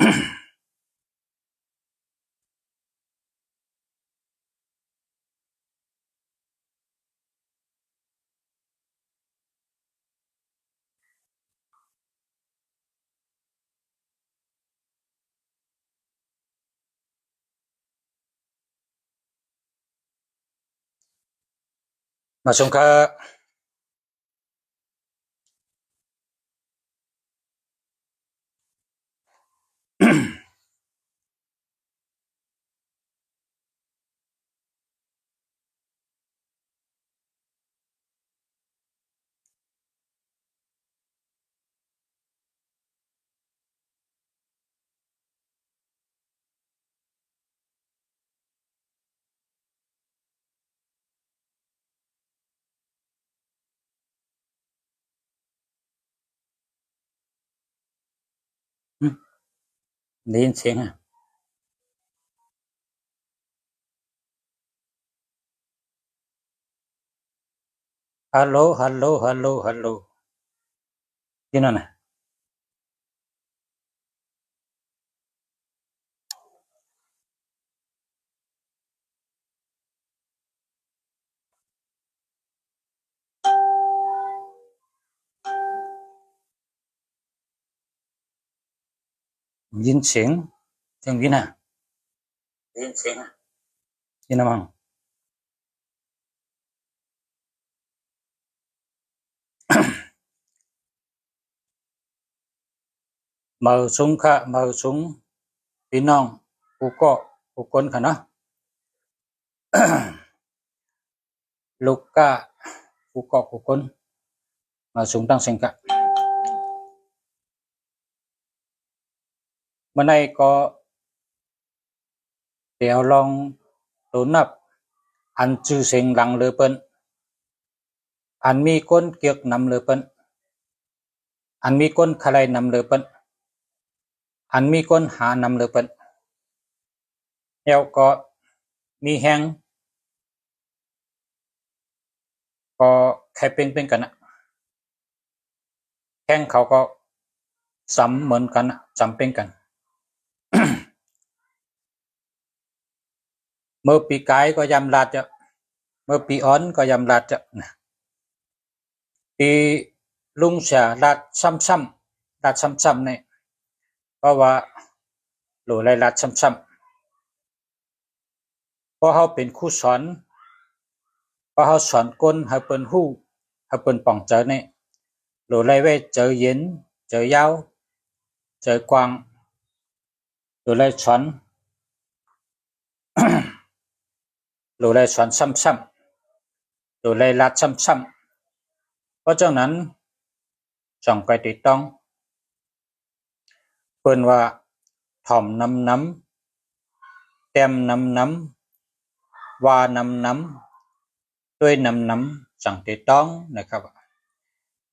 มาชมครับ ได้ยินเสียงอ่ะฮัลโหลฮัลโหลฮัลโหลฮัลโหลที่นั่นน่ะยินเสียงวิน่ะได้ยินเสียงอ่ะที่นั่นมั้งมาชมค่ะมาชมพี่น้องผู้เกาะผู้คนค่ะเนาะ ลูกก้าผู้เกาะผู้คนมาชมตั้งเสียงกะเมื่อไหร่ก็เดี๋ยวลองตัวนับอันชื่อเสียงหลังเลยเปิ้นอันมีก้นเกียกนำเลยเปิ้นอันมีก้นคลายนำเลยเปิ้นอันมีก้นหานำเลยเปิ้นแล้วก็มีแหงก็แค่เป็นกันนะแข้งเขาก็ซ้ำเหมือนกันนะจำเป็นกัน เมื่อปีกายก็ยำลาดจะเมื่อปีอ้อนก็ยำลาดจะปีลุงเสียลาดซ้ำๆลาดซ้ำๆเนี่ยเพราะว่าหลูไรลาดซ้ำๆเพราะเขาเป็นครูสอนเพราะเขาสอนก้นให้เปิ้นฮู้ให้เปิ้นป่องเจอเนี่ยหลูไรไว้เจอเย็นเจอยาวเจอกวางหลูไรสอน หลูไรสอนซ้ำๆหลูไรลาดซ้ำๆเพราะฉะนั้นจ่องไปติดต้องเปิ้นว่าถ่อมน้ำเต็มน้ำวาน้ำด้วยน้ำสั่งติดต้องนะครับ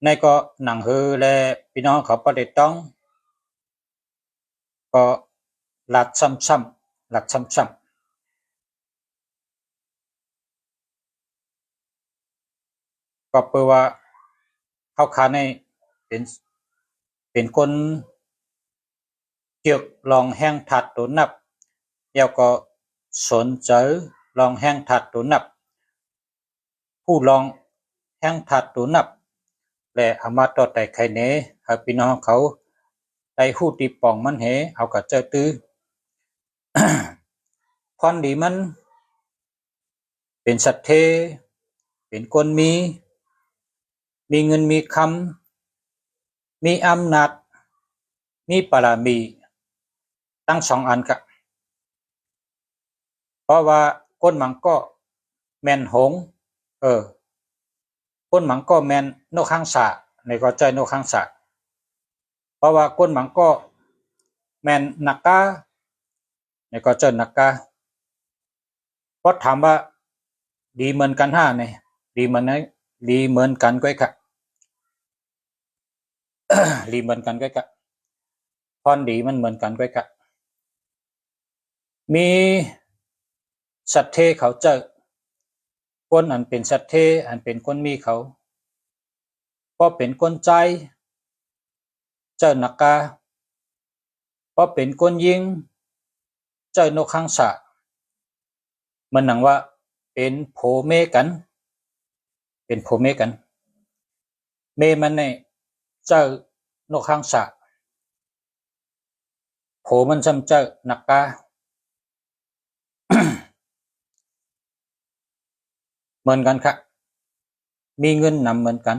ในก็หนังฮือและพี่น้องเขาปฏิต้องก็ลัดซ้ำๆลัดซ้ำๆก็เพื่อว่าเขาขาในเป็นคนเกี่ยวลองแห้งถัดตัวนับแล้วก็สนใจลองแห้งถัดตัวนับผู้ลองแห้งถัดตัวนับและเอามาต่อแต่ไข่เนให้พี่น้องเขาได้ฮู้ตีป่องมันเหเอากับเจ้าตื้อ พรดีมันเป็นสัตเทเป็นคนมีเงินมีคำมีอำนาจมีปรามีตั้งสองอันกะเพราะว่าก้นหมังก็แมนหงก้นหมังก็แมนนกข้างสะในก็ใจนกข้างสะเพราะว่าก้นหมังก็แมนนักกาในก็เจอนักกาเพราะถามว่าดีเหมือนกันห้าเนี่ยดีเหมือนกันก้อยค่ะ ดีเหมือนกันก้อยค่ะพรดีมันเหมือนกันก้อยค่ะมีสัตเทเขาเจอคนอันเป็นสัตเทอันเป็นคนมีเขาก็เป็นคนใจเจอนักกา พอเป็นก้นยิงเจ้านกข้างสะมันหนังว่าเป็นโผเมกันเป็นโผเมกันเมมันในเจ้านกข้างสะโผมันซ้ำเจ้านักกา เหมือนกันครับมีเงินนำเหมือนกัน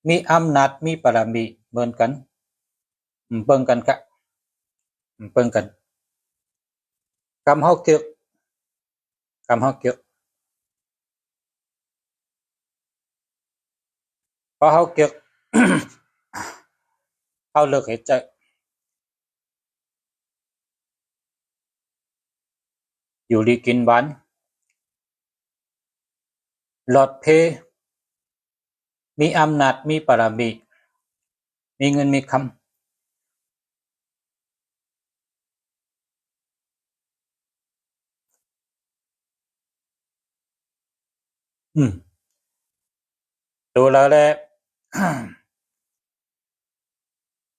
มีอำนาจมีบารมีเหมือนกันเบิ่งกันครับเบิ่งกันกำเฮาเกียกกำเฮาเกียกพอเฮาเกียก เฮาเลิกเฮ็ดใจอยู่ดีกินหวานหลอดเพมีอำนาจมีบารมีมีเงินมีคำดูแล้วแหละ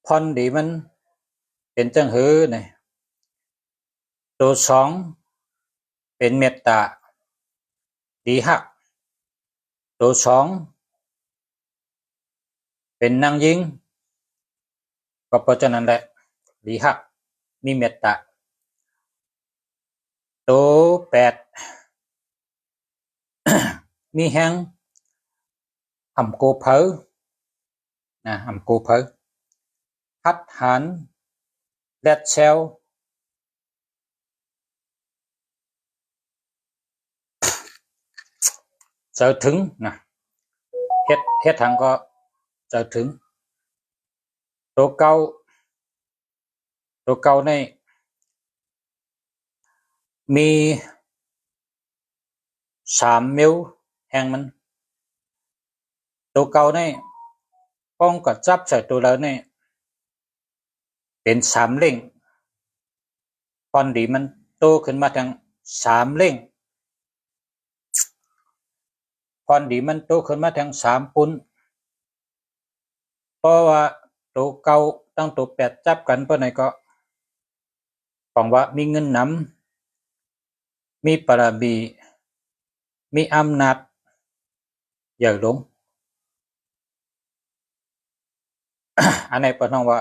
พรดีมันเป็นจังหือนี่ตัวสองเป็นเมตตาดีฮักตัวสองเป็นนางยิงก็เพราะฉะนั้นแหละดีฮักมีเมตตาตัวแปด มีแฮงหำโกเพอนะหำโกเพอฮัดหันแลดเชลเจอถึงนะเฮ็ดทางก็เจอถึงตัวเก่าในมี3มิวแห่งมันตัวเก่าในป้องก็จับใส่ตัวแล้วนี่เป็น3เล่งพอนดีมันโตขึ้นมาทาง3เล่งพอนดีมันโตขึ้นมาทาง3ปุ้นเพราะว่าตัวเก่าตั้งตัว8จับกันเพราะไหนก็บอกว่ามีเงินนำมีบารมีมีอำนาจใหญ่หลง อันไหนเปิดห้องว่า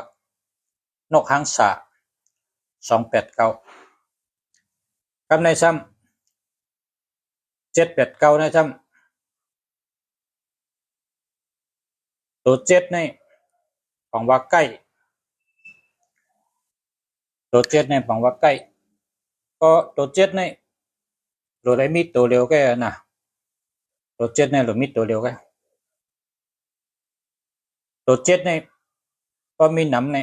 นกหางสา289กับในซ้ำ789ในซ้ำตัว7ในของว่าใกล้ตัว7ในของว่าใกล้ก็ตัว7ในเราได้มีตัวเร็วแค่นะตัว7ในเรามีตัวเร็วแค่ตัว7ในก็มีน้ำใน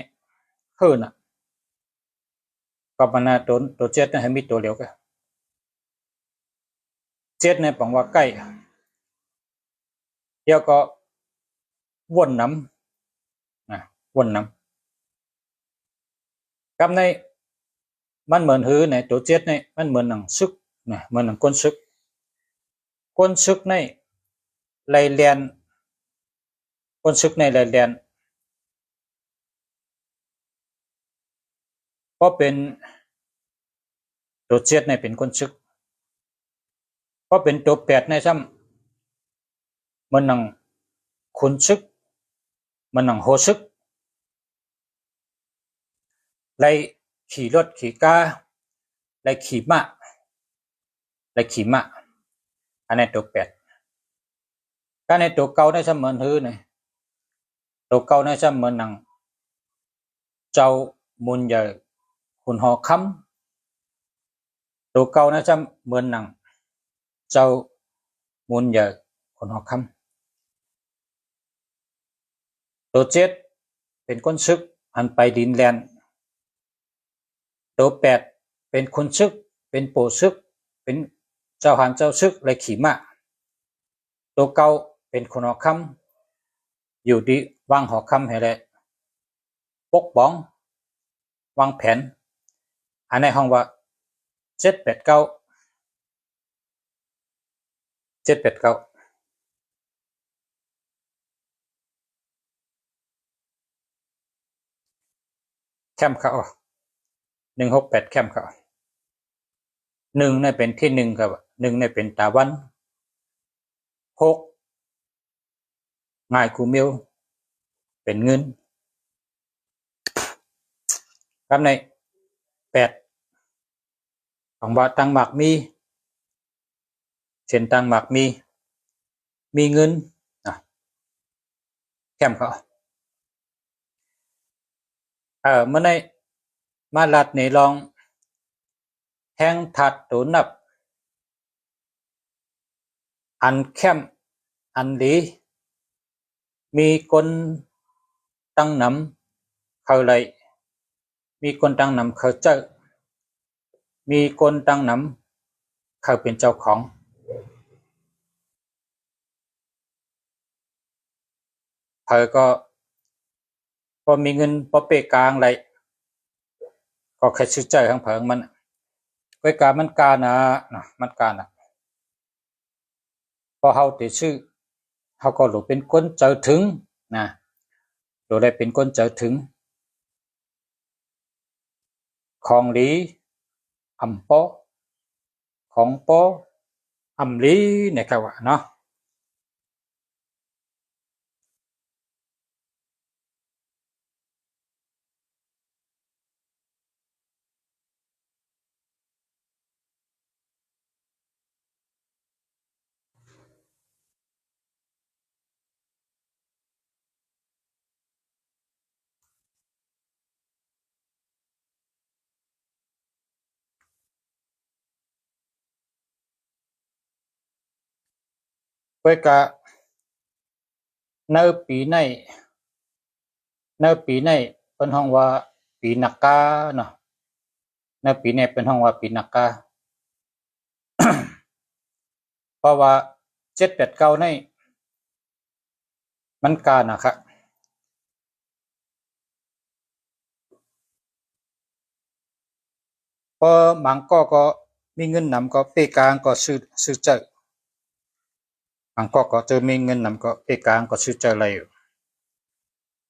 ขึ้นอ่ะก็ปนาตัว7ในให้มีตัวเร็วแค่7ในของว่าใกล้เดี๋ยวก็วนน้ำนะวนน้ำกับในมันเหมือนหือในตัว7ในมันเหมือนหนังซึกนะเหมือนหนังก้นซึกในไลเลียนก้นซึกในไลเลียนก็เป็นตัว7ในเป็นก้นซึกก็เป็นตัว8ในซ้ำมันหนังขุนซึกมันหนังโหซึกไล่ขี่รถขี่กาไล่ขี่ม้าอันนี้ตัว8ก็ในตัวเก่าในซ้ำเหมือนหือในตัวเก่าในซ้ำเหมือนหนังเจ้ามุนใหญ่ขุนหอคำตัวเก่าในซ้ำเหมือนหนังเจ้ามุนใหญ่ขุนหอคำตัว7เป็นก้นซึกอันไปดินแลนตัว8เป็นคนซึกเป็นโปซึกเป็นเจ้าหันเจ้าซึกไล่ขี่ม้าตัวเก่าเป็นคนหอคำอยู่ดีวางหอคำให้แหละปกป้องวางแผนอันในห้องว่า789 แคมเขา168แคมเขา1เนี่ยเป็นที่1ครับ1เนี่ยเป็นตาวัน6ง่ายกูมิวเป็นเงินครับใน8ของบาทตังหมากมีเช่นตังหมากมีเงินแคมเขาเมื่อในมาลัดในลองแห้งถัดตัวนับอันแคมอันดีมีคนตั้งนำเขาเลยมีคนตั้งนำเขาเจ้ามีคนตั้งนำเขาเป็นเจ้าของเธอก็พอมีเงินพอเปกลางเลยก็แค่ชื่อใจของเพิงมันก้อยกามันกานะมันกานะพอเฮาติชื่อเฮาก็หลุเป็นคนเจอถึงนะโดยได้เป็นคนเจอถึงของหลีอำปอของปออำลีนะครับว่าเนาะก้อยกาในปีในเป็นห้องว่าปีนักกาเนาะในปีนี้เป็นห้องว่าปีนักกาเพราะว่า7 8 9ในมันกานะครับพอหมังก็มีเงินนำก็เปกลางก็ซื้อเจอหมังก็เจอมีเงินนำก็เปกลางก็ซื้อเจออะไรอยู่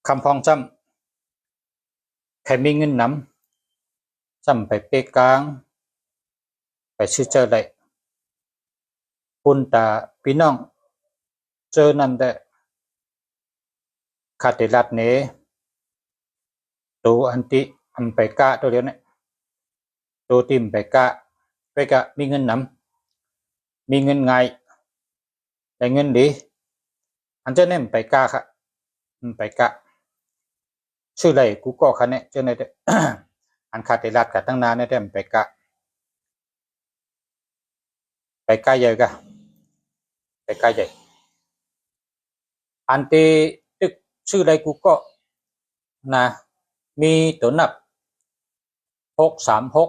คำพองจำใครมีเงินนำจำไปเปกลางไปซื้อเจออะไรคุณตาพี่น้องเจอนั่นได้ขาดรัดเนตัวอันติอันไปกะตัวเดียวเนี่ยตัวติมไปกะมีเงินนำมีเงินไงได้เงินดีอันเจ้าเนี่ยไปกะค่ะไปกะชื่ออะไรกูก็คันเนี่ยเจ้าเนี่ยอันขาดรัดกับตั้งนานเนี่ยไปกะใหญ่กะไปกะใหญ่อันที่ตึกชื่ออะไรกูก็นะมีตัวนับ636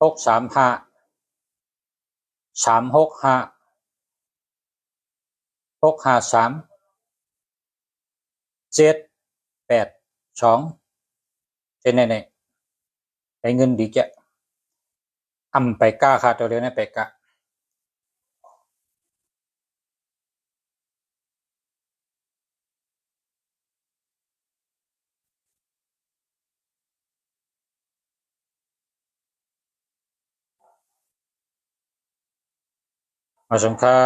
635 365 653 782เจนเนี่ยได้เงินดีแกอำไปกะค่ะตัวเดียวเนี่ยไปกะมาสงค่า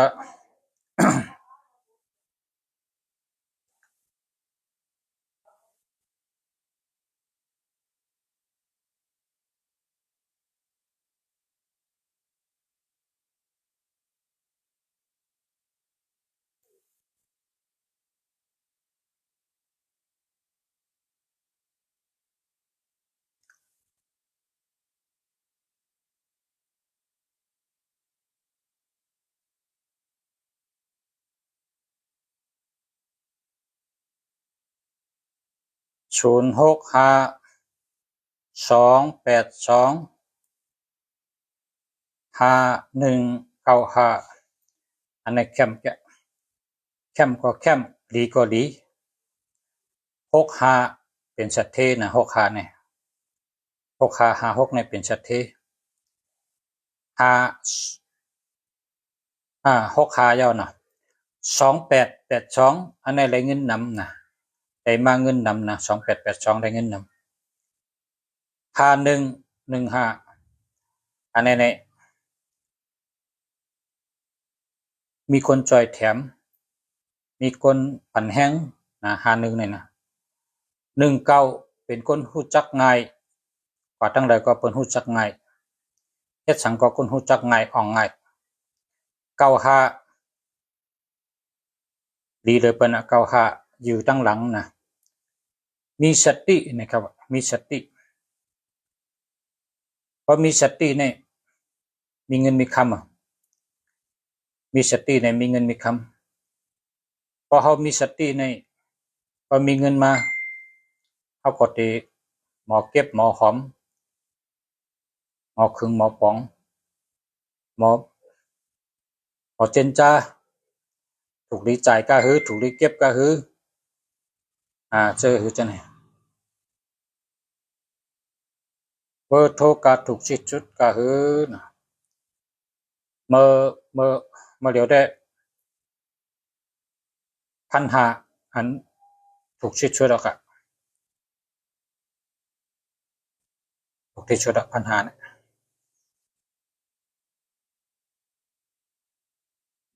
065 282 5195อันนี้แคมก็แคมดีก็ดี65เป็นชัดเทนะ65เนี่ย6556เนี่ยเป็นชัดเท65ยาวนะ2882อันนี้ไรเงินนำนะไร ได้มาเงินนำนะ2882ได้เงินนำ5115อันนี้มีคนจอยแถมมีคนปั่นแห้งนะ51นี่นะ19เป็นคนฮู้จักง่ายกว่าทั้งหลายก็เปิ้นฮู้จักง่ายเฮ็ดสังก็คนฮู้จักง่ายอ่องง่าย95ดีเลยเปิ้นน่ะ95อยู่ตั้งหลังนะมีสตินะครับมีสติพอมีสติเนี่ยมีเงินมีคำมีสติเนี่ยมีเงินมีคำพอเฮามีสติเนี่ยพอมีเงินมาเฮาก็สิหมอเก็บหมอหอมหมอครึ่งหมอป๋องหมอเจนจ้าถูกดีจ่ายก็ฮือถูกดีเก็บก็ฮือเจอฮือจังได๋เบอร์โทรก็ถูกชี้จุดก็ฮือนะเมื่อเดี๋ยวได้1,500อันถูกชี้จุดแล้วก็ถูกที่จุด1,500นะ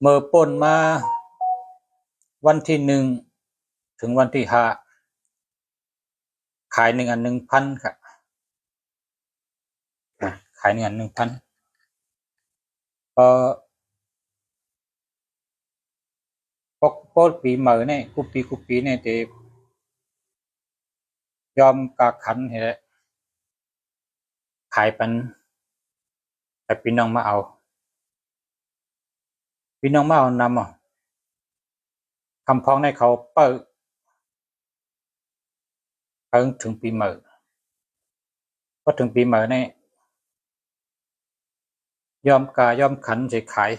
เมื่อป่นมาวันที่1ถึงวันที่5ขาย1อัน 1,000 ครับขาย1อัน 1,000พอปีใหม่เนี่ยกุปีเนี่ยจะยอมกาขันให้ขายปันแต่พี่น้องมาเอาพี่น้องมาเอานำคำพ้องในเขาเปิดถึงปีใหม่พอถึงปีใหม่เนี่ยยอมขันจะขาย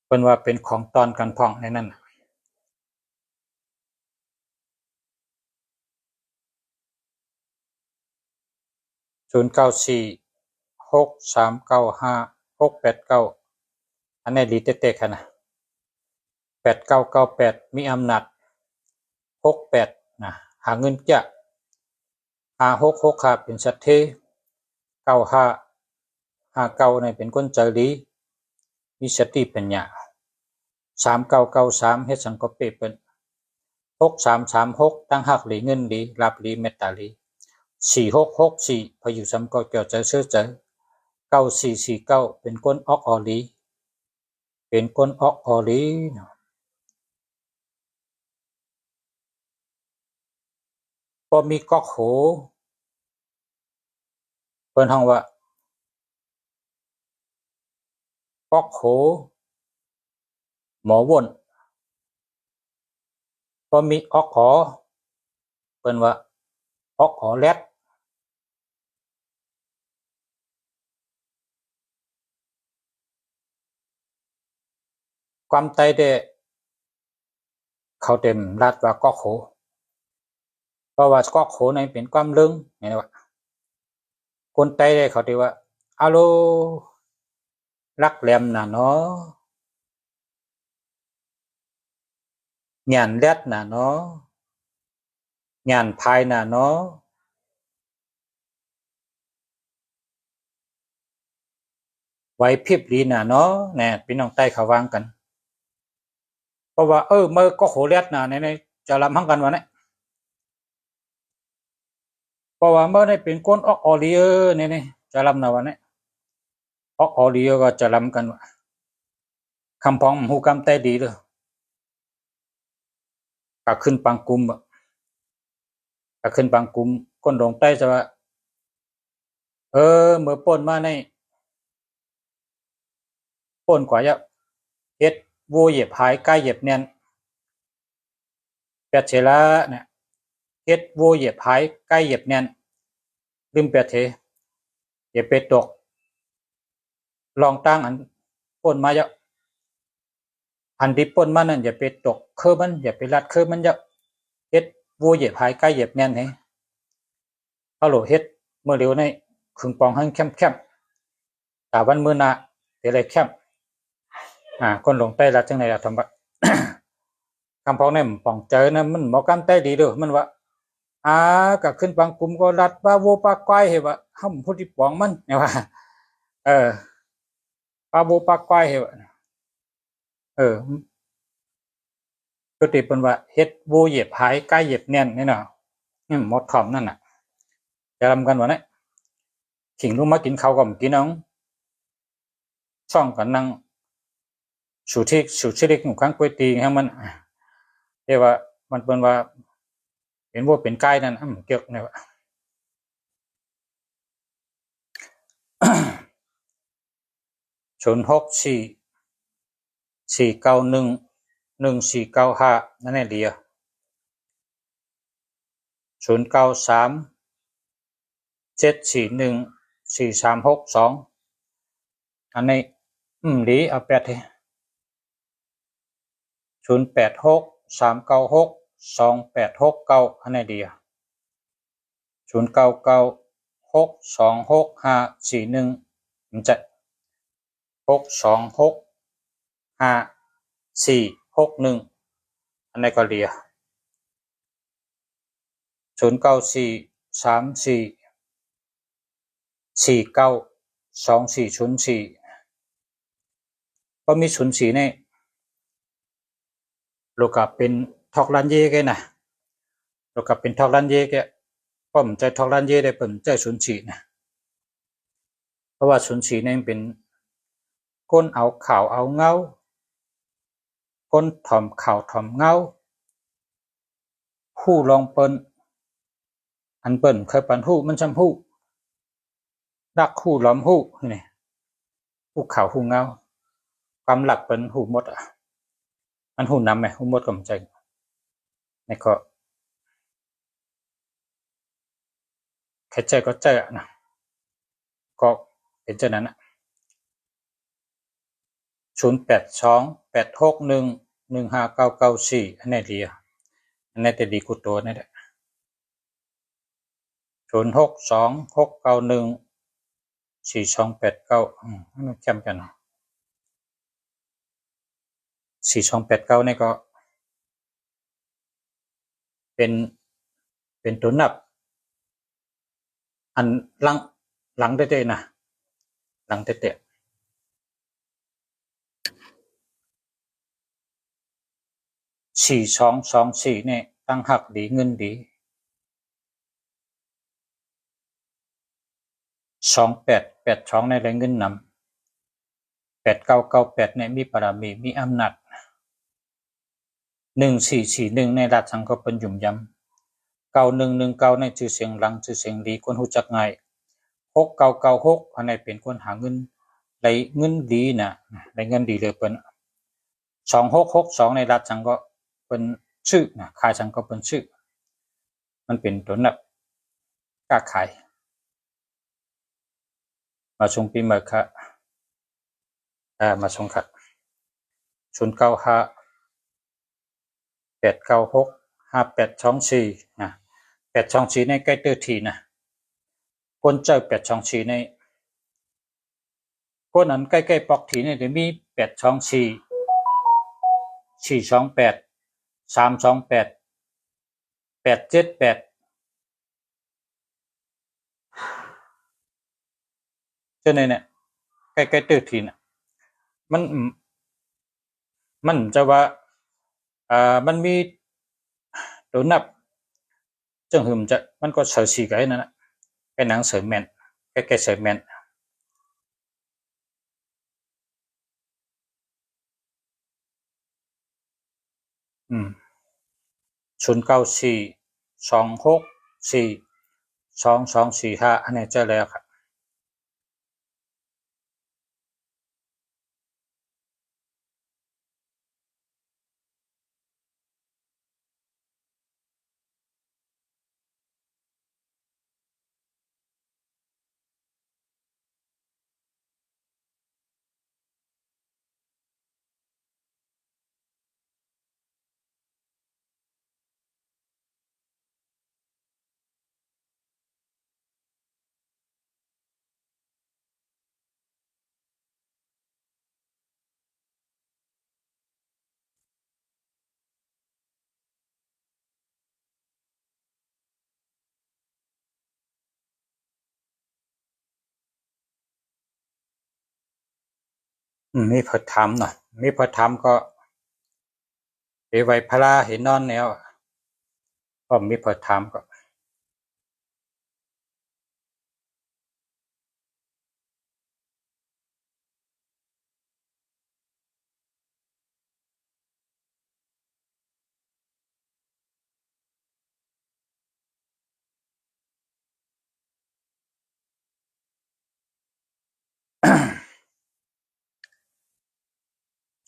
เป็นว่าเป็นของตอนกันพ้องในนั้น0946395689อันนี้ดีเต๊ะๆค่ะนะ8998มีอำนาจ68นะหาเงินจะ566ค่ะเป็นสัตเท9559นี่เป็นคนใจดีมีสติปัญญา3993เฮ็ดสังก็เปเปิ้น6336ตั้งหักหลีเงินดีรับหลีเมตตาหลี4664พออยู่ซ้ำก็เกี่ยวใจเชื่อใจ9449เป็นคนออกออหลีเป็นคนออกออหลีพอมีก๊อกโหเปิ้นฮ้องว่าก๊อกโหหมอว่นพอมีออกหอเปิ้นว่าออกหอแลดความไตได้เขาเต็มรัดว่าก๊อกโหเพราะว่าก๊อกโหนี่เป็นความลึงเห็นว่าคนไตได้เขาที่ว่าอะโลรักแหลมน่ะเนาะหยันแลดน่ะเนาะหยันพายน่ะเนาะไหวพริบดีน่ะเนาะแน่พี่น้องใต้เขาวางกันเพราะว่าเมื่อก็โหแลดน่ะในจะลำหังกันวะเนี่ยเพราะว่าเมื่อได้เป็นคนออกออลีเนี่ยจะลำนะวะเนี่ยออกออลีก็จะลำกันวะคำพ้องหูกำใต้ดีเลยก็ขึ้นปังกุมก็ขึ้นปังกุมคนลงใต้จะว่าเมื่อป่นมาในป่นกว่าจะเฮ็ดโวเหยียบหายใกล้เหยียบเนียนแปดเชลาเนี่ยเฮ็ดโวเหยียบหายใกล้เหยียบเนียนลืมแปดเทอย่าไปตกลองตั้งอันป่นมาเยอะอันที่ป่นมานั่นอย่าไปตกคือมันอย่าไปลัดคือมันเยอะเฮ็ดโวเหยียบหายใกล้เหยียบเนียนให้ฮัลโหลเฮ็ดเมื่อเร็วในครึ่งปองให้เข้มๆแต่วันมื้อหน้าเดี๋ยวเลยเข้มคนลงใต้รัดจังได๋ล่ะทำบ่ ำพองเนี่ยป่องเจอนะมันหมอกำใต้ดีเด้อมันว่าก็ขึ้นบางกลุ่มก็รัดว่าโวปากไกวเห็นว่าห้ามพูดที่ปองมันเนี่ยว่าปาโวปากไกวเห็นว่าก็ติเป็นว่าเฮ็ดโวเหยียบหายใกล้เหยียบแน่นนี่เนาะนี่หมดทอมนั่นน่ะจะทำกันวะเนี่ยขิงรู้มากินข้าวกับกินน้องช่องกันนั่งสูชิเล็กหนุ่มข้างก๋วยตีให้มันเรียกว่ามันเป็นว่าเป็นว่าเป็นใกล้นั่นเกี่ยวเนี่ย0644911495นั่นแหละเดียว0937414362อันนี้ดีเอาแปดที0863962869อันนี้ดี0996265541มันจะ6265461อันนี้ก็ดี0943449240ก็มี04นี่โลกาเป็นทอกลันเย่แกนะโลกาเป็นทอกลันเย่แกป้อมใจทอกลันเย่ได้เปิ่มใจ04นะเพราะว่า04นี่เป็นก้นเอาข่าวเอาเงาก้นถ่อมข่าวถ่อมเงาผู้ลองเปิ้นอันเปิ้นเคยปันหู้มันจำหู้รักหู้ล้อมหู้นี่หู้ข่าวหู้เงาความหลักเปิ้นหู้หมดมันหู้นำไหมหู้หมดกำใจนี่ก็แค่ใจก็ใจนะก็เป็นเจ้านั้น0828611594อันนี้ดีอันนี้แต่ดีกูตัวนี่แหละ0626914289มันจำกัน4289นี่ก็เป็นตัวนับอันหลังเตะๆนะหลังเตะ4224นี่ตั้งหักดีเงินดี2882ในแรงเงินนำ8998ในมีปรามีมีอำนาจ1441ในราชสังก็เป็นหยุ่มยำ9119ในชื่อเสียงหลังชื่อเสียงดีคนรู้จักง่าย6996อันนี้เป็นคนหาเงินได้เงินดีนะได้เงินดีเลยเปิ้น2662ในราชสังก็เป็นชื่อนะขายสังก็เป็นชื่อมันเป็นตัวนับกล้าขายมาชงปีเมื่อค่ะมาชงค่ะ0958965824นะ824ในใกล้เตอร์ทีนะคนเจอ824ในคนนั้นใกล้ๆปอกทีเนี่ยจะมี824 428 328 878เจ้าเนี่ยใกล้ๆเตอร์ทีนะมันจะว่ามันมีตัวนับจังหืมจะมันก็เสือสีกันนั่นแหละไอ้หนังเสือแมนใกล้ๆเสือแมน0942642245อันนี้เจอแล้วครับ มีเพิ่นถามหน่อยมีเพิ่นถามก็ไปไว้พระเห็นนอนแล้วก็มีเพิ่นถามก็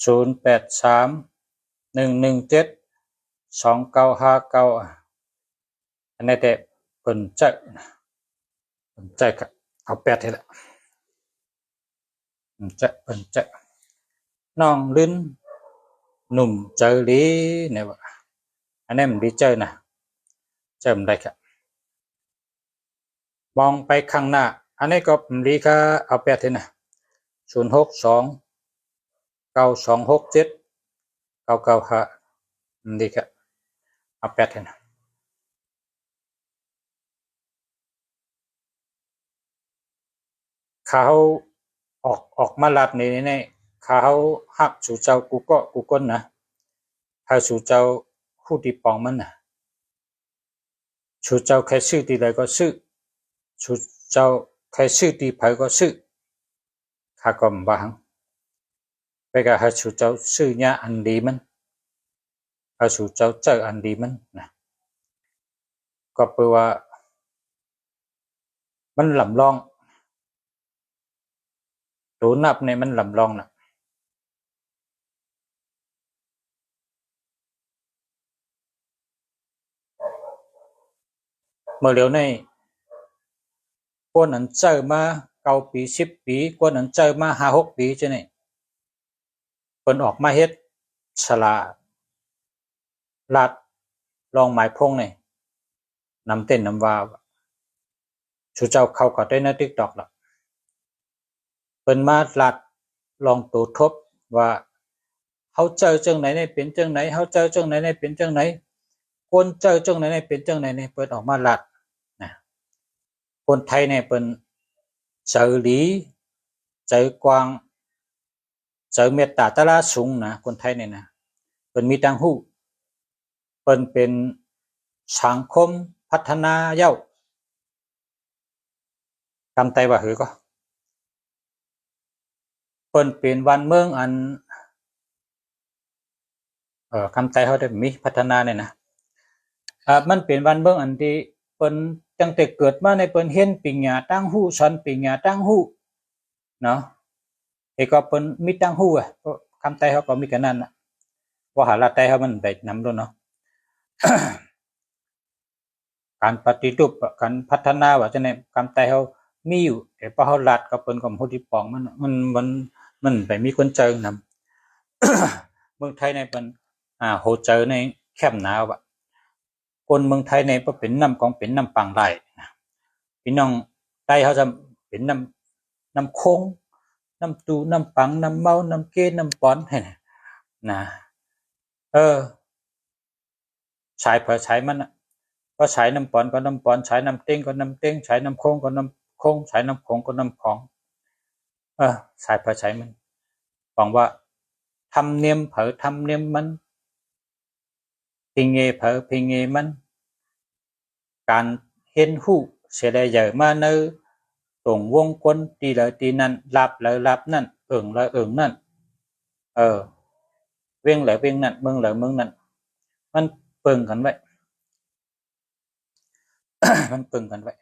0831172959อันนี้แต่เพิ่นจะก็เอา8ให้ละเพิ่นจะน้องลิ้นหนุ่มเจอหลีเนี่ยว่าอันนี้มันดีเจอนะเจอมันได้ครับมองไปข้างหน้าอันนี้ก็มันดีก็เอา8ให้นะ0629267995มันดีครับเอา8ให้นะเขาออกมาลัดนี่เขาฮักสู่เจ้ากูก็กูก้นนะเขาสู่เจ้าผู้ที่ปองมันนะสู่เจ้าใครซื้อที่ใดก็ซื้อสู่เจ้าใครซื้อที่ไผก็ซื้อข้าก็บ่หังไปก็ให้สู่เจ้าซื้อเนี่ยอันดีมันให้สู่เจ้าเจออันดีมันนะก็แปลว่ามันลำลองรู้นับในมันลำลองนะเมื่อเร็วในกวนนั้นเจอมา9ปี10ปีกวนนั้นเจอมา5-6ปีจังได๋เพิ่นออกมาเฮ็ดฉลาดลาดลองหมายพงนี่นำเต้นนำว่าสู่เจ้าเข้าก็ได้ใน TikTok ล่ะเพิ่นมาลาดลองตัวทบว่าเฮาเจอจังไหนนี่เป็นจังไหนเฮาเจอจังไหนนี่เป็นจังไหนคนเจอจังไหนนี่เป็นจังไหนนี่เพิ่นออกมาลาดนะคนไทยเนี่ยเพิ่นเจอหลีเจอกวางเจอเมตตาตะลาสูงนะคนไทยเนี่ยนะเพิ่นมีตังฮู้เพิ่นเป็นสังคมพัฒนาเย้าทำไตว่าหือก็เปิ้นเป็นวันเมืองอันคำไตเขาได้มีพัฒนาเนี่ยนะมันเป็นวันเมืองอันที่เปิ้นตั้งแต่เกิดมาในเปิ้นเห็นปิงหญ้าตั้งหู้สอนปิงหญ้าตั้งหู้เนาะไอ้ก็เปิ้นมีตั้งหู้อ่ะคำไตเขาก็มีกันนั่นน่ะว่าหาลาไตเขามันได้นำด้วยเนาะ การปฏิรูปการพัฒนาว่าจังได๋คำไตเขามีอยู่แต่พอเขาลัดก็เปิ้นก็บ่ที่ปองมันไปมีคนเจอนำ เมืองไทยในเปิ้นโหเจอในแคมป์หนาวอะคนเมืองไทยในบ่เป็นน้ำของเป็นน้ำปังได้พี่น้องไต้เขาจะเป็นน้ำโค้งน้ำตูน้ำปังน้ำเมาน้ำเกน้ำปอนนะใช้เพื่อใช้มันก็ใช้น้ำปอนก็น้ำปอนใช้น้ำเต้งก็น้ำเต้งใช้น้ำโค้งก็น้ำโค้งใช้น้ำโค้งก็น้ำของใช้เพื่อใช้มันหวังว่าทำเนียมเผอทำเนียมมันพิงเงเผอพิงเงมันการเห็นหู้เสียได้ใหญ่มาเนอตรงวงกลมตีเลยตีนั้นรับเลยรับนั่นเลยนั่นเวียงเลยเวียงนั่นเมืองเลยเมืองนั่นมันเปิงกันไว้ มันเปิงกันไว้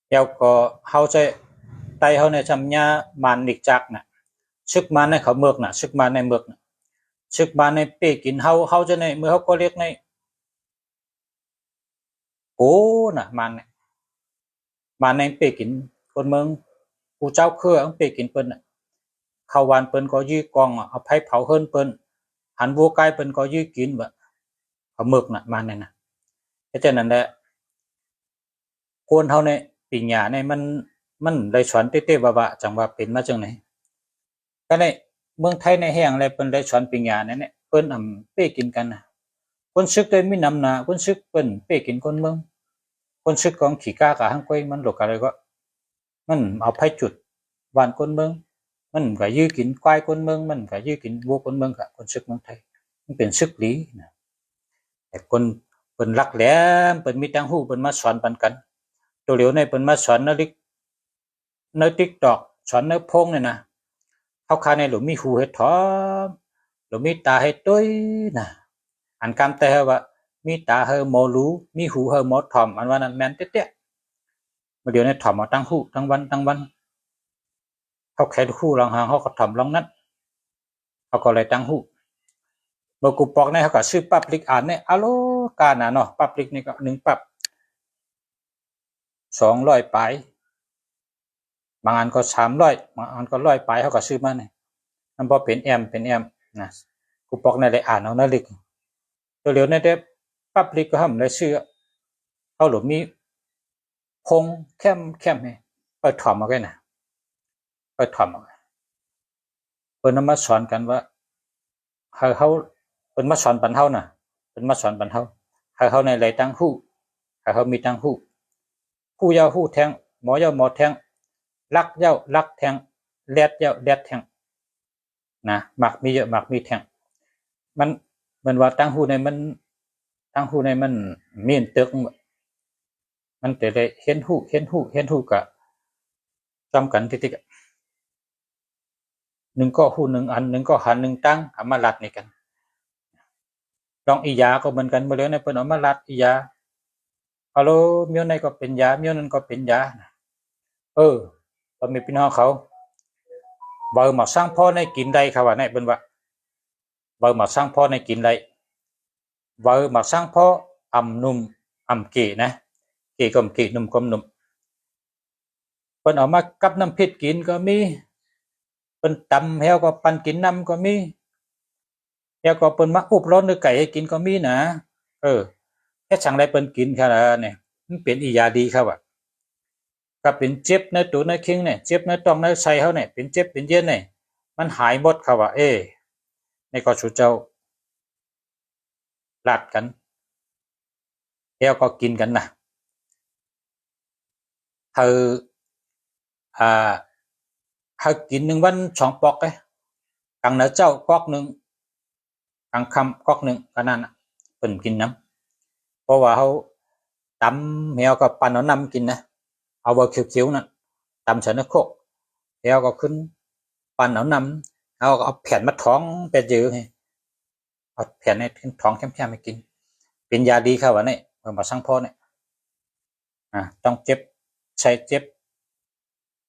แล้วก็เฮาจะไตเฮาในจำญามานนิกจักน่ะซึกมาในเขาเมือกน่ะซึกมาในเมือกน่ะซึกมาในเป้กินเฮาจะในเมื่อเฮาก็เรียกในโกน่ะมันในเป้กินคนเมืองผู้เจ้าเครือเป้กินเปิ้นน่ะเข้าวันเปิ้นก็ยื้อกองเอาไผเผาเฮินเปิ้นหันวัวไก่เปิ้นก็ยื้อกินบ่เขาเมือกน่ะมันนั่นน่ะเพราะฉะนั้นแหละคนเฮาเนี่ยปิญญาเนี่ยมันได้สอนเต้ๆว่าจังว่าเป็นมาจังไหนก็ในเมืองไทยในแห่งอะไรเปิ้นได้สอนปิญญาเนี่ยเปิ้นเป้กินกันน่ะคนซึกได้มีนำหน้าคนซึกเปิ้นเป้กินคนเมืองคนซึกของขี้กากะหังก้อยมันหลกอะไรก็มันเอาไผจุดบ้านคนเมือง มันก็ยื้อกินควายคนเมืองมันก็ยื้อกินวัวคนเมืองกับคนซึกเมืองไทยมันเป็นซึกหลีนะแต่คนเปิ้นรักแหลมเปิ้นมีตังหู้เปิ้นมาสอนปันกันตัวเหลียวในเปิ้นมาสอนในTikTok สอนในพงเนี่ยนะเขาคาในหลุมมีหูเฮ็ดถอมหลุมมีตาเฮ็ดตุ้ยนะอันกำแต่ว่ามีตาเฮอหมอรู้มีหูเฮอหมอถอมอันว่านั้นแม่นเต๊ะๆมาเดี๋ยวในถอมเอาตั้งหูทั้งวันเขาแค่หูลองหางเขาก็ถอมลองนั้นเขาก็เลยตั้งหูเมื่อกูปอกในเขาก็ชื่อปับลิกอ่านเนี่ยอะโลกาน่ะเนาะปับลิกนี่ก็1ปับ200ปลายบางอันก็300บางอันก็100ปลายเขาก็ซื้อมาเนี่ยมันบ่เป็นแอมนะกูปอกในได้อ่านเอานะลิกตัวเหลียวในได้ปับลิกก็ทำได้ชื่อเขาหลุมมีพงแคมให้ไปถอมเอาไว้น่ะไปถอมเอาเพิ่นมาสอนกันว่าเขาเพิ่นมาสอนปันเฮาน่ะเพิ่นมาสอนปันเฮาให้เฮาในไหลตั้งหู้ให้เฮามีตั้งหู้ผู้ยาวหู้แทงหมอยาวหมอแทงลักยาวลักแทงแลดยาวแลดแทงนะมักมีเยอะมักมีแทงมันว่าตั้งหู้ในมันตั้งหู้ในมันมีนตึกมันจะได้เห็นหู้ก็จำกันติๆ1ก็หู้1อัน1ก็หัน1ตั้งเอามาลัดนี่กันลองอียาก็เหมือนกันบ่แล้วในเพิ่นเอามาลัดอียาฮัลโหลเมียวในก็เป็นยาเมียวนั้นก็เป็นยาบ่มีพี่น้องเขาเว้ามาสร้างพ่อในกินได้เขาว่าในเพิ่นว่าเว้ามาสร้างพ่อในกินได้เว้ามาสร้างพ่ออำนุ่มอำเกนะเกก็เกนุ่มก็นุ่มเพิ่นเอามากับน้ำพริกกินก็มีเพิ่นตำแล้วก็ปั่นกินน้ำก็มีแล้วก็เปิ้นมาอุบร้อนเนื้อไก่ให้กินก็มีนะแค่สั่งได้เปิ้นกินแค่นั้นเนี่ยมันเป็นอียาดีครับก็เป็นเจ็บในตัวในคิงเนี่ยเจ็บในต้องในไส้เฮาเนี่ยเป็นเจ็บเป็นเย็นเนี่ยมันหายหมดครับในก็สุเจ้าลาดกันแล้วก็กินกันนะเฮาเฮากิน1วัน2ปอกกลางเหนือเจ้ากอกนึงกลางค่ำกอกนึงก็นั่นน่ะเปิ้นกินน้ำเพราะว่าเฮาตำแล้วก็ปั่นเอาน้ำกินนะเอาว่าเขียวๆนั่นตำใส่ในโคกแล้วก็ขึ้นปั่นเอาน้ำเอาก็เอาแผ่นมาท้องเป็ดยื้อให้เอาแผ่นให้ท้องแคมๆให้กินเป็นยาดีครับว่านี่เพิ่นมาสั่งพ่อเนี่ยต้องเจ็บใช้เจ็บ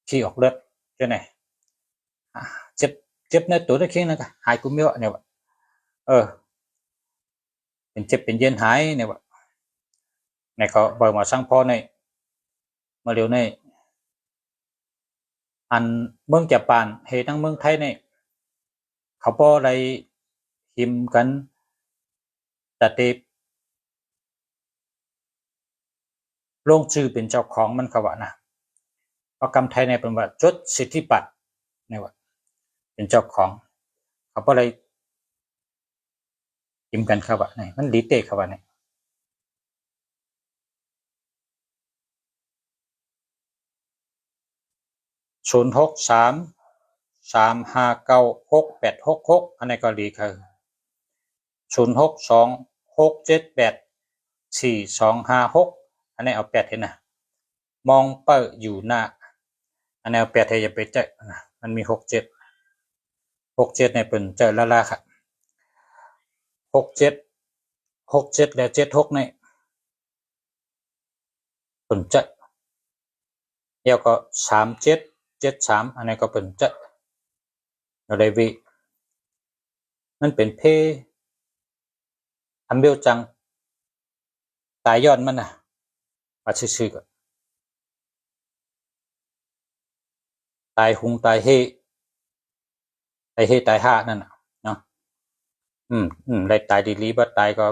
ขี้ออกเลือดจังได๋เจ็บในตัวในคิงนั่นก็หายกุมเยอะเนี่ยว่าเป็นเจ็บเป็นเย็นหายเนี่ยว่าในก็บ่มาสั่งพ่อในมาเร็วในอันเมืองญี่ปุ่นเฮทั้งเมืองไทยนี่เขาบ่ได้หิมกันแต่ติลงชื่อเป็นเจ้าของมันก็ว่านะเพราะกรรมไทยเนี่ยเป็นว่าจดสิทธิบัตรนี่ว่าเป็นเจ้าของเขาบ่ได้หิมกันครับว่านี่มันดีเตะครับว่านี่063 359 6866อันนี้ก็ดีคือ062 678 4256อันนี้เอา8เห็นนะมองเป้ออยู่หน้าอันนี้เอา8ให้อย่าไปเจอนะมันมี67เนี่ยเป็นเจอละครับ67และ76นี่เป็นเจอแล้วก็3773อันนี้ก็เป็นเจออะไรวิมันเป็นเพอันเบลจังตายย้อนมันน่ะว่าซื่อๆก็ตายหุงตายเฮตายห่านั่นน่ะเนาะได้ตายดีลีบ่ตายก็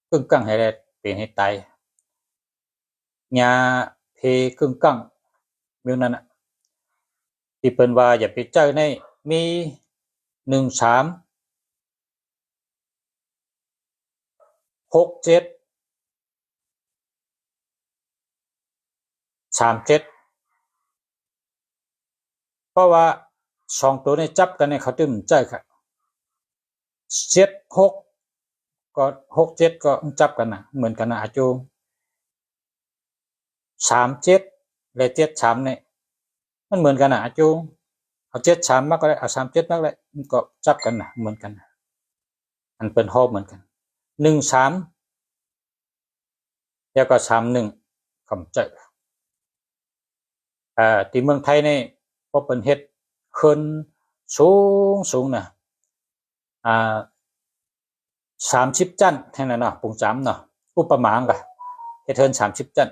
กึ่งกลางให้ได้เป็นให้ตายญาเพกึ่งกลางมิวนั่นน่ะที่เปิ้นว่าอย่าไปเจอในมี13 67 37เพราะว่า สองตัวนี้จับกันในเขาตึมใจค่ะ7 6ก็6 7ก็จับกันนะเหมือนกันนะอาจู37และ73เนี่ยมันเหมือนกันนะอาจูเอา73มากก็ได้เอา37มากก็ได้มันก็จับกันนะเหมือนกันนะอันเป็นโฮเหมือนกัน13แล้วก็31คำใจที่เมืองไทยนี่พอเป็นเฮ็ดขึ้นสูงนะ30จันแท่นั้นเนาะปุงจำเนาะอุปมาก็เฮ็ดเทิน30จัน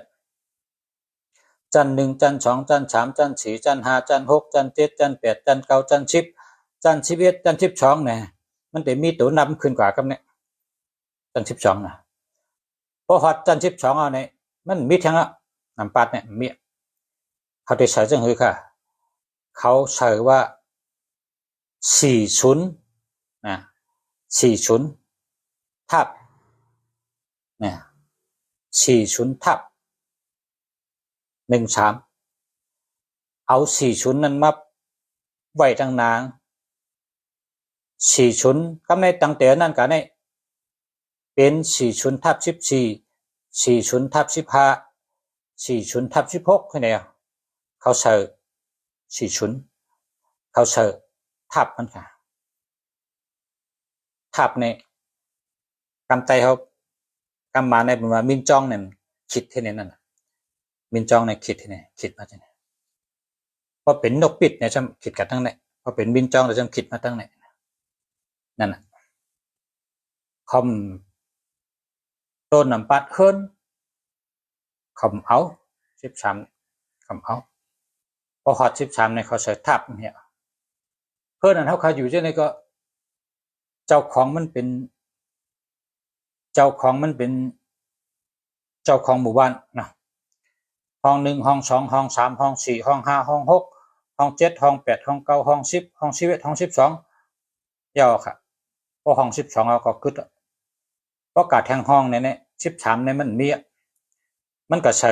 จัน1จัน2จัน3จัน4จัน5จัน6จัน7จัน8จัน9จัน10จัน11จัน12เนี่ยมันได้มีตัวนำขึ้นกว่ากับเนี่ยจัน12นะพอฮอดจัน12เอาเนี่ยมันมีทั้งน้ำปัดเนี่ยมีเขาได้ใช้จังหือค่ะเขาใช้ว่า40นะ40ทับเนี่ย40ทับ13เอา40นั้นมาไว้ตั้งนาง40กับในตั้งแต่นั้นก็ได้เป็น40ทับ14 40ทับ15 40ทับ16คือไงเขาใช้40เขาใช้ทับมันค่ะทับเนี่ยกำไตเขากำมาในเป็นว่ามินจองเนี่ยคิดที่นี่นั่นมินจองเนี่ยคิดที่นี่คิดมาที่นี่พอเป็นนกปิดเนี่ยจำคิดกันทั้งเนี่ยพอเป็นมินจองเราจำคิดมาทั้งเนี่ยนั่นน่ะคอมโดนน้ำปัดขึ้นคอมเอา13คอมเอาพอฮอต13เนี่ยเขาใช้ทับเนี่ยเพื่อนนั้นเขาอยู่ที่นี่ก็เจ้าของมันเป็นเจ้าของหมู่บ้านนะห้อง1ห้อง2ห้อง3ห้อง4ห้อง5ห้อง6ห้อง7ห้อง8ห้อง9ห้อง10ห้อง11ห้อง12ยาวค่ะพอห้อง12เอาก็กึดเพราะกาดแทงห้องเนี่ย13เนี่ยมันมีมันก็ใช้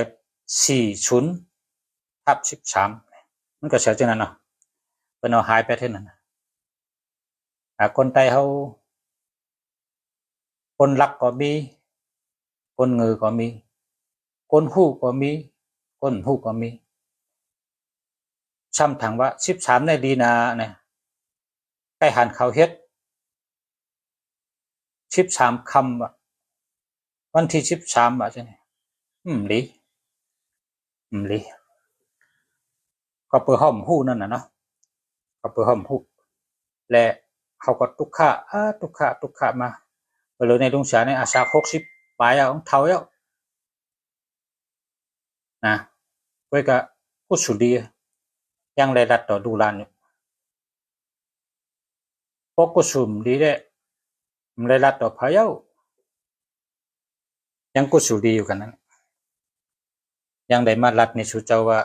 40ทับ13มันก็ใช้จังนั้นเนาะเป็นเอาหายไปเท่านั้นคนไทยเขาคนรักก็มีคนงือก็มีคนหู้ก็มีคนหู้ก็มีช้ำถังว่า13ในดีนาเนี่ยใกล้หันเขาเฮ็ด13คำว่ะวันที่13ว่ะจังนี่ลีก็เปิดห้อมหู้นั่นน่ะเนาะก็เปิดห้อมหู้และเขาก็ตุกขะมาไปเลยในลุงเสียในอาชา60ปลายเอาเท่าแล้วนะไว้ก็ผู้สุดียังได้รัดต่อดูลานอยู่พวกกุสุมดีได้มันได้รัดต่อพายายังกุสุดีอยู่กันนั้นยังได้มารัดในสุเจ้าว่า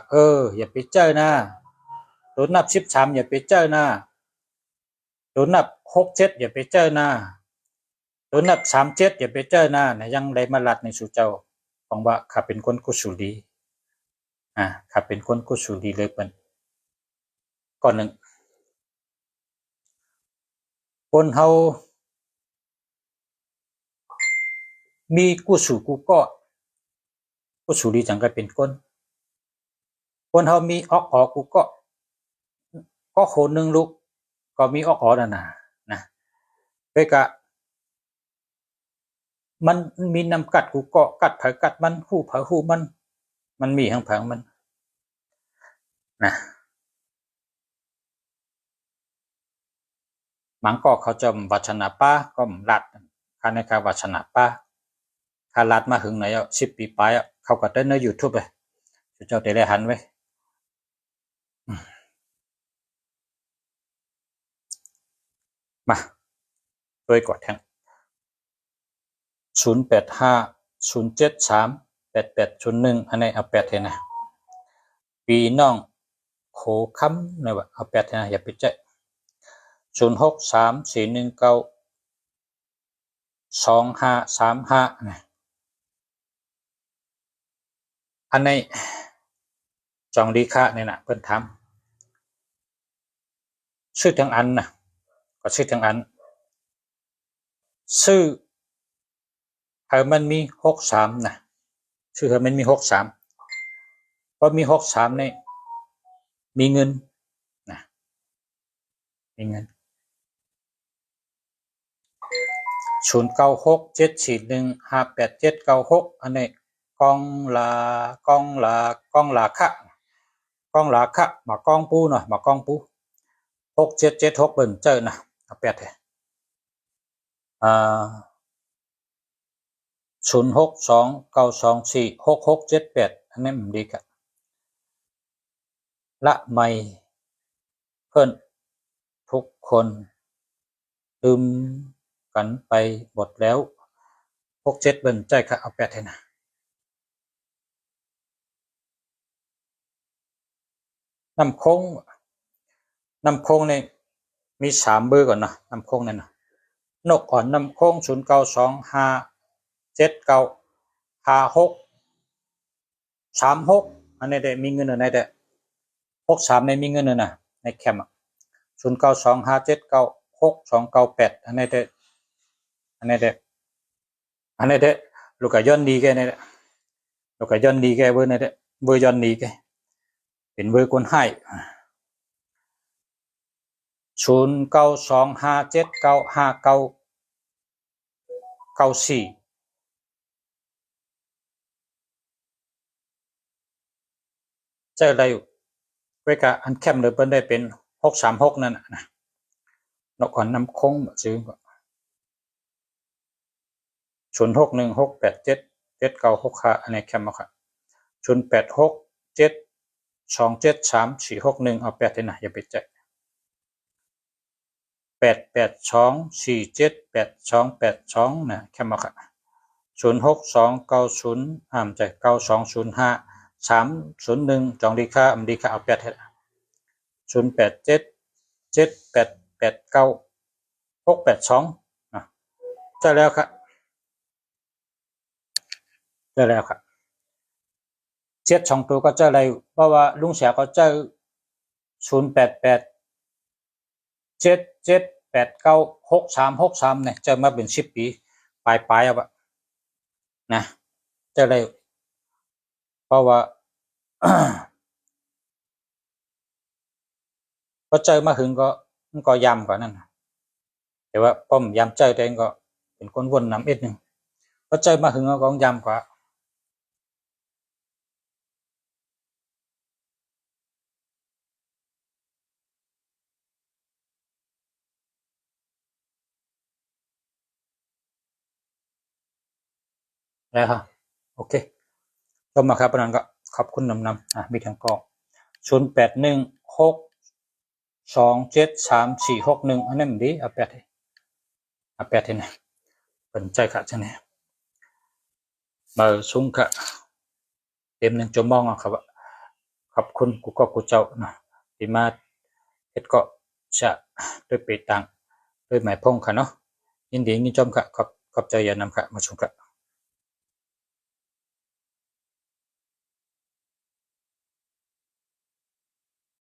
อย่าไปเจอนะโดนนับ13อย่าไปเจอนะโดนนับ67อย่าไปเจอนะโดนนับ37อย่าไปเจอนะยังได้มารัดในสุเจ้าของว่าข้าเป็นคนกุสุดีข้าเป็นคนกุสุดีเลยเป็นก่อนหนึ่งคนเฮามีกุสุกุก็กุสุดีจังก็เป็นคนเฮามีออกกุก็โคนหนึ่งลูกก็มีออกนั่นนะเพื่อกะมันมีนำกัดกูก็กัดเผากัดมันหูเผาหูมันมีทั้งเผามันนะมังก็เขาจำวัชนาป้าก็รัดคาในการวัชนาป้าคารัดมาหึงไหน10 ปีไปเขาก็ได้ใน YouTube เลยเจ้าได้หันไว้มาโดยกดแทง0850738801อันนี้เอา8เท่านะปีน้องโขคำเนี่ยว่าเอา8เท่านะอย่าไปใจ0634192535นะอันนี้จองดีค่าเนี่ยนะเพิ่นทำ ชื่อทั้งอันนะก็ชื่อทั้งอันชื่อเฮามันมี63นะชื่อเฮามันมี63พอมี63นี่มีเงินนะมีเงิน096741587796อันนี้กองลามากองปูเนาะมากองปู6776เบิ่งเจอนะเอาแปดเลย0629246678อันนี้มันดีกันละไม่เพิ่นทุกคนลืมกันไปหมดแล้ว67เบิ่งใจค่ะเอาแปดเลยนะน้ำโค้งนี่มี3เบอร์ก่อนนะน้ำโค้งนั่นนะนกอ่อนน้ำโค้ง0925795636อันนี้ได้มีเงินในได้63ในมีเงินนะในแคมป์0925796298อันนี้ได้ลูกก็ย้อนดีแกนี่แหละลูกก็ย้อนดีแกเบอร์นี่แหละเบอร์ย้อนดีแกเป็นเบอร์คนให้0925795994เจออะไรอยู่เวกะอันแคมเลยเปิ้นได้เป็น636นั่นนะนกอ่อนน้ำคงซื้อก็0616877965อันนี้แคมเอาค่ะ0867273461เอา8ได้นะอย่าไปใจ8824782282นะแคมเอาค่ะ062990ใจ9205 301จองดีค่าดีค่าเอา8ให้0877889682นะเจอแล้วครับเจอแล้วครับเจ็ด2ตัวก็เจออะไรเพราะว่าลุงเสียก็เจอ0887789663เนี่ยเจอมาเป็น10ปีปลายเอาอะนะเจออะไรเพราะว่าก็เจอมาถึงก็ย้ำกว่านั้นแต่ว่าป้อมย้ำเจอแต่ก็เป็นคนวนนำอีกนึงก็เจอมาถึงก็ย้ำกว่าแล้วครับโอเคชมมาครับนั้นก็ขอบคุณนำมีทางกล้อง0816273461อันนั้นดีเอา8ให้นะเป็นใจค่ะจังเนี่ยมาซุ้งค่ะเต็ม1 ชั่วโมงครับขอบคุณกูเจ้านะที่มาเฮ็ดก็จะด้วยเปตังด้วยหมายพงค่ะเนาะยินดีนี่จอมค่ะขอบใจอย่านำค่ะมาชมค่ะ